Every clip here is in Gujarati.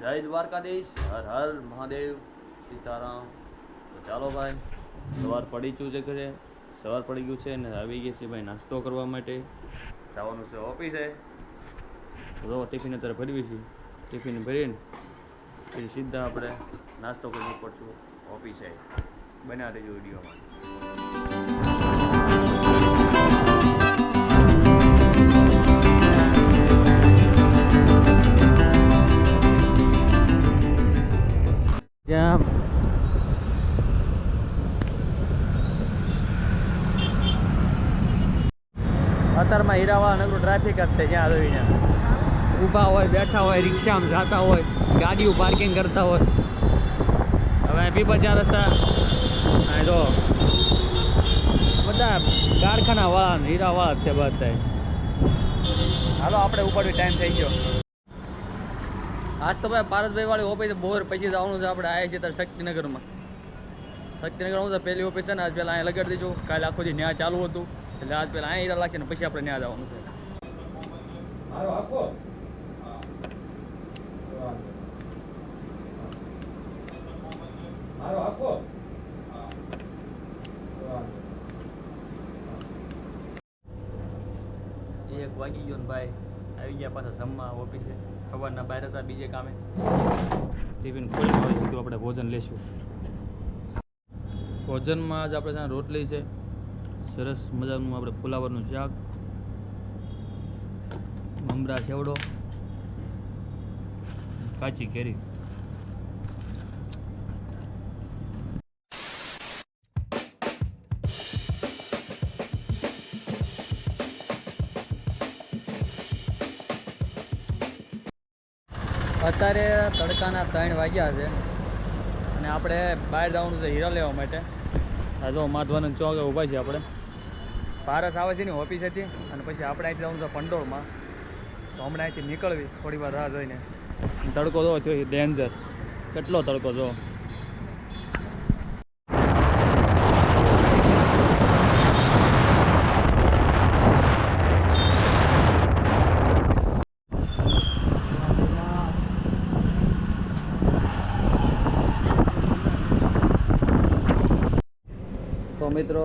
જય દ્વારકાધીશ, હર હર મહાદેવ, સીતારામ. તો ચાલો ભાઈ, સવાર પડી ગયું છે ઘરે, સવાર પડી ગયું છે ને આવી ગઈ છે ભાઈ નાસ્તો કરવા માટે. જવાનું છે ઓફિસે. તો ટિફિન અત્યારે ભરવી છે, ટિફિન ભરીને પછી સીધા આપણે નાસ્તો કરી પડશું ઓફિસે. બન્યા રહેજો વિડીયોમાં. ત્યાં અત્યારમાં હીરાવાળા નગરું ટ્રાફિક જ છે. જ્યાં જોઈને ઊભા હોય, બેઠા હોય, રિક્ષામાં જતા હોય, ગાડીઓ પાર્કિંગ કરતા હોય. હવે પીપર ચાર રસ્તા જો બધા કારખાનાવાળા હીરાવાળા જ છે બધા. હાલો આપણે ઉપાડવી ટાઈમ થઈ ગયો. આજ તો ભાઈ પારસભાઈ વાળી ઓફિસ બોર પછી જવાનું છે. આપણે આવ્યા છીએ ત્યારે શક્તિનગરમાં. શક્તિનગરમાં તો પહેલી ઓફિસ છે ને, આજ પહેલાં અહીંયા લગાડી દીધું. કાલે આખો દી ન્યા ચાલુ હતું એટલે આજ પહેલાં અહીંયા હીરા લાગશે ને પછી આપણે ન્યા જવાનું છે. એક વાગી ગયો ને ભાઈ આવી ગયા પાછા જમવા ઓફિસે. સવારના બહાર હતા બીજે કામે. ટિફિન ખોલી હોય તો આપણે ભોજન લેશું. ભોજનમાં આજ આપણે ત્યાં રોટલી છે, સરસ મજાનું આપણે ફુલાવરનું શાક, મમરા સેવડો, કાચી કેરી. અત્યારે તડકાના 3 વાગ્યા છે અને આપણે બહાર જવાનું છે હીરા લેવા માટે. આ જો માધવાનંદ ચોકે ઊભા છે આપણે. પારસ આવે છે ને ઓફિસ હતી અને પછી આપણે અહીંથી જવાનું છે પંડોળમાં. તો હમણાં અહીંથી નીકળવી થોડી વાર રાહ જોઈને. તડકો જો થયો ડેન્જર, કેટલો તડકો જો. તો મિત્રો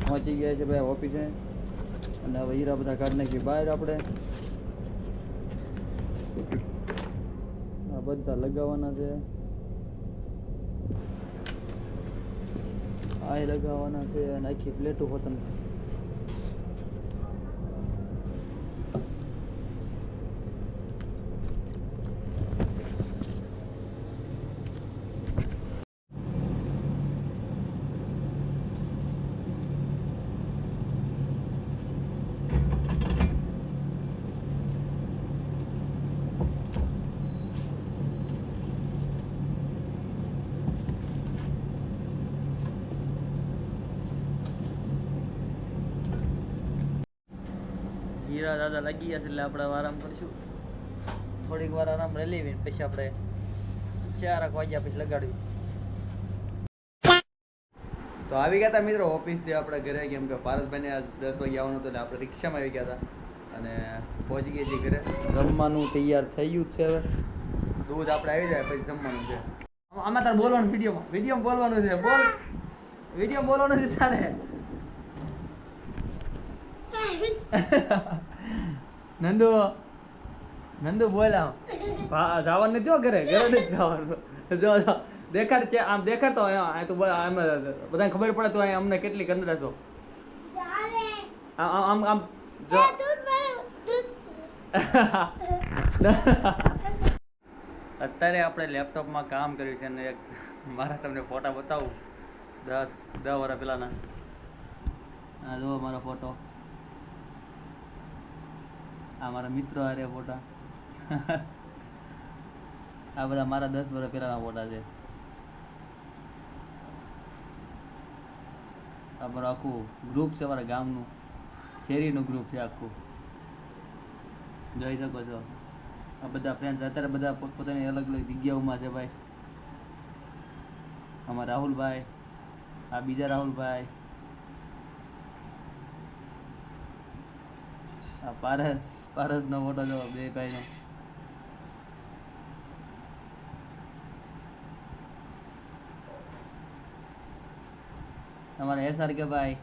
પહોંચી ગયા છે ભાઈ ઓફિસે અને હવે હીરા બધા કાઢી નાખી બહાર. આપણે આ બધા લગાવવાના છે, આ લગાવવાના છે અને આખી પ્લેટો ખતમ. હીરા દાદા લાગી ગયા છે એટલે આપણે આરામ કરીશું. થોડીક વાર આરામ લઈ લેવી પછી આપણે 4 વાગ્યા પછી લગાડવી. તો આવી ગયા હતા મિત્રો ઓફિસથી આપણે ઘરે, કેમ કે પારસભાઈને આજ 10 વાગે આવવાનું હતું એટલે આપણે રિક્ષામાં આવી ગયા હતા અને પહોંચી ગયા છીએ ઘરે. જમવાનું તૈયાર થઈ ગયું છે. હવે દૂધ આપણે આવી જાય પછી જમવાનું છે. આમાં તારે બોલવાનું વિડીયોમાં બોલવાનું છે. બોલ, વિડીયો બોલવાનું છે તારે. નંદુ બોલા જવાનું નથી હો ઘરે નથી જવાનું. જો દેખાડ છે આમ દેખાડતો તો બધાને ખબર પડે તો અમને કેટલી અંદર છો. આમ આમ જો અત્યારે આપણે લેપટોપમાં કામ કર્યું છે ને એક મારા તમને ફોટા બતાવું 10 વર્ષ પહેલાના. આ જો મારો ફોટો, આ મારા મિત્રો હારે ફોટા. આ બધા મારા 10 વર્ષ પહેલાના ફોટા છે. આ મારું આખું ગ્રુપ છે, મારા ગામનું શેરીનું ગ્રુપ છે આખું, જોઈ શકો છો. આ બધા ફ્રેન્ડ્સ અત્યારે બધા પોતપોતાની અલગ અલગ જગ્યાઓમાં છે ભાઈ. આમાં રાહુલભાઈ, આ બીજા રાહુલભાઈ, આ પારસનો ફોટો જો બે ભાઈનો. તમારા એસઆર કે ભાઈ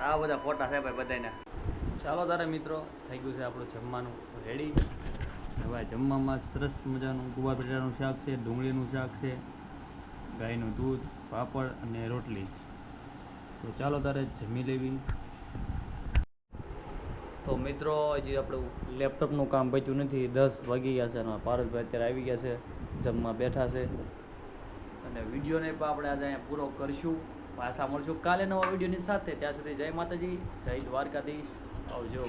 આ બધા ફોટા છે ભાઈ બધાના. ચાલો તારે મિત્રો, થઈ ગયું છે આપણું જમવાનું રેડી. હવે જમવામાં સરસ મજાનું ગુવાર બટાટાનું શાક છે, ડુંગળીનું શાક છે, ગાયનું દૂધ, પાપડ અને રોટલી. તો ચાલો તારે જમી લેવી. તો મિત્રો હજી આપણું લેપટોપનું કામ બચ્યું નથી. 10 વાગી ગયા છે અને પારસભાઈ અત્યારે આવી ગયા છે, જમવા બેઠા છે. અને વિડીયોને પણ આપણે આજે અહીંયા પૂરો કરીશું. પાછા મળશું કાલે નવા વિડીયોની સાથે. ત્યાં સુધી જય માતાજી, જય દ્વારકાધીશ, આવજો.